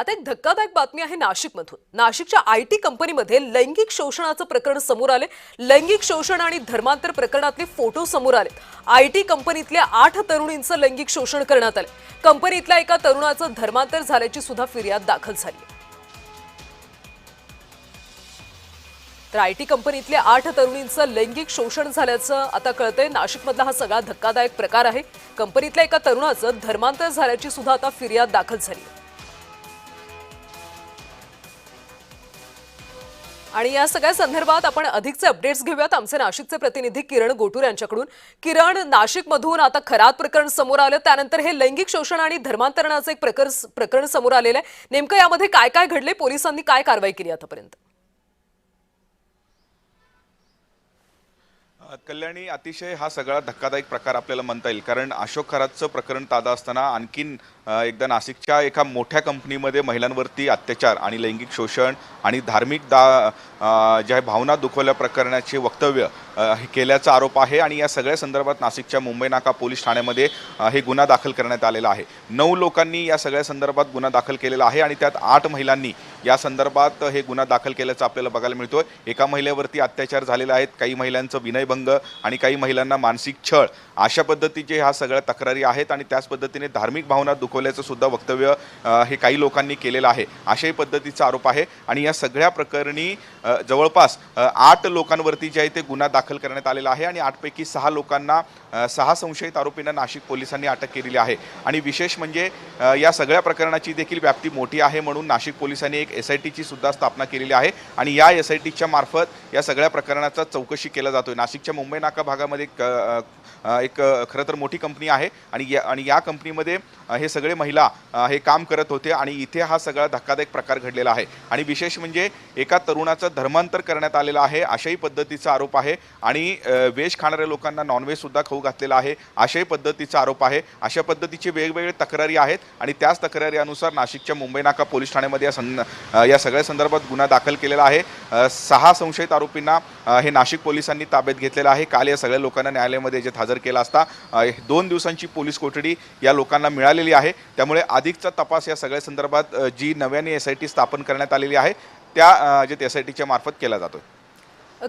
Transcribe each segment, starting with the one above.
आता एक धक्कादायक बातमी आहे नाशिकमधून। नाशिकच्या आयटी कंपनीमध्ये लैंगिक शोषणाचं प्रकरण समोर आले। लैंगिक शोषण आणि धर्मांतर प्रकरणातले फोटो समोर आले। आयटी कंपनीतल्या 8 तरुणींचं लैंगिक शोषण करण्यात आले। कंपनीतल्या एका तरुणाचं धर्मांतर झाल्याची सुद्धा फिर्याद दाखल झाली। तर आयटी कंपनीतल्या 8 तरुणींचं लैंगिक शोषण झाल्याचं आता कळतंय। नाशिकमधला हा सगळा धक्कादायक प्रकार आहे। कंपनीतल्या एका तरुणाचं धर्मांतर झाल्याची सुद्धा आता फिर्याद दाखल झाली। आणि या सगळ्या संदर्भात आपण अधिकचे अपडेट्स घेऊयात आमचे नाशिकचे प्रतिनिधी किरण गोटूर यांच्याकडून। किरण, नाशिकमधून आता खरात प्रकरण समोर आलं, त्यानंतर हे लैंगिक शोषण आणि धर्मांतरणाचं एक प्रकरण समोर आलेलं आहे। नेमकं यामध्ये काय काय घडले, पोलिसांनी काय कारवाई केली आतापर्यंत? कल्याणी, अतिशय हा सगळा धक्कादायक प्रकार आपल्याला म्हणता येईल, कारण अशोक खरातचं प्रकरण ताजा असताना आणखीन एकदा नाशिकच्या एका मोठ्या कंपनीमध्ये महिलांवरती अत्याचार आणि लैंगिक शोषण आणि धार्मिक ज्या भावना दुखवल्या प्रकरणाचे वक्तव्य केल्याचा आरोप आहे। आणि या सगळ्या संदर्भात नाशिकच्या मुंबई नाका पोलीस ठाण्यामध्ये हे गुन्हा दाखल करण्यात आलेला आहे। 9 लोकांनी या सगळ्या संदर्भात गुन्हा दाखल केलेला आहे आणि त्यात 8 महिलांनी या संदर्भात हे गुन्हा दाखल केल्याचं आपल्याला बघायला मिळतोय। एका महिलेवरती अत्याचार झालेले आहेत, काही महिलांचं विनयभंग आणि काही महिलांना मानसिक छळ अशा पद्धतीचे ह्या सगळ्या तक्रारी आहेत। आणि त्याच पद्धतीने धार्मिक भावना दुखवल्याचं सुद्धा वक्तव्य हे काही लोकांनी केलेलं आहे, अशाही पद्धतीचा आरोप आहे। आणि या सगळ्या प्रकरणी जवळपास 8 लोकांवरती जे आहे ते गुन्हा दाखल करण्यात आलेला आहे आणि 8 पैकी 6 लोकांना 6 संशयित आरोपींना नाशिक पोलिसांनी अटक केलेली आहे। आणि विशेष म्हणजे या सगळ्या प्रकरणाची देखील व्याप्ती मोठी आहे, म्हणून नाशिक पोलिसांनी एक SITची सुद्धा स्थापना केलेली आहे आणि या SITच्या मार्फत या सगळ्या प्रकरणाचा चौकशी केला जातोय। नाशिकच्या मुंबई नाका भागामध्ये एक खरं तर मोठी कंपनी आहे आणि या कंपनीमध्ये हे सगळे महिला हे काम करत होते आणि इथे हा सगळा धक्कादायक प्रकार घडलेला आहे। आणि विशेष म्हणजे एका तरुणाचं धर्मांतर करण्यात आलेलं आहे, अशाही पद्धतीचा आरोप आहे। आणि व्हेज खाणाऱ्या लोकांना नॉनव्हेज सुद्धा खाऊ घातलेला आहे, अशाही पद्धतीचा आरोप आहे। अशा पद्धतीचे वेगवेगळे तक्रारी आहेत आणि त्याच तक्रारी अनुसार नाशिकच्या मुंबई नाका पोलीस ठाण्यामध्ये या सगळ्या संदर्भात गुन्हा दाखल केलेला आहे। 6 संशयित आरोपींना हे नाशिक पोलिसांनी ताब्यात घेतलेलं आहे। काल या सगळ्या लोकांना न्यायालयामध्ये जे हजर केला असता 2 दिवसांची पोलीस कोठडी या लोकांना मिळालेली आहे। त्यामुळे अधिकचा तपास या सगळ्या संदर्भात जी नव्याने SIT स्थापन करण्यात आलेली आहे त्या जे SITच्या मार्फत केला जातोय।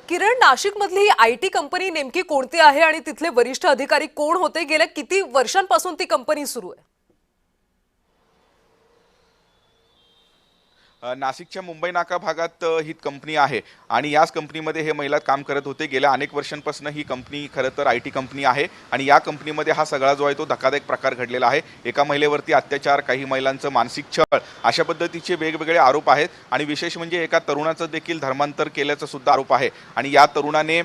किरण, नाशिकमधली आयटी कंपनी नेमकी कोणती आहे आणि तिथले वरिष्ठ अधिकारी कोण होते? गेल्या किती वर्षांपासून ती कंपनी सुरू आहे? नाशिकच्या मुंबई नाका भागात ही कंपनी आहे आणि याच कंपनीमध्ये हे महिला काम करत होते। गेल्या अनेक वर्षांपासून ही कंपनी खरं तर IT कंपनी आहे आणि या कंपनीमध्ये हा सगळा जो आहे तो धक्कादायक प्रकार घडलेला आहे। एका महिलेवरती अत्याचार, काही महिलांचं मानसिक छळ अशा पद्धतीचे वेगवेगळे आरोप आहेत। आणि विशेष म्हणजे एका तरुणाचं देखील धर्मांतर केल्याचा सुद्धा आरोप आहे आणि या तरुणाने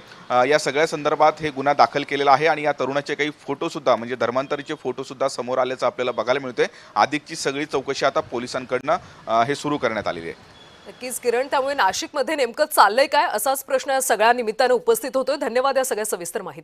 या सगळ्या संदर्भात हे गुन्हा दाखल केलेला आहे। आणि या तरुणाचे काही फोटोसुद्धा म्हणजे धर्मांतरीचे फोटोसुद्धा समोर आल्याचं आपल्याला बघायला मिळतोय। अधिकची सगळी चौकशी आता पोलिसांकडनं हे सुरू करण्यात आलेली आहे। नक्कीच किरण, त्यामुळे नाशिकमध्ये नेमकं चाललंय काय असाच प्रश्न या सगळ्या निमित्तानं उपस्थित होतोय। धन्यवाद या सगळ्या सविस्तर माहिती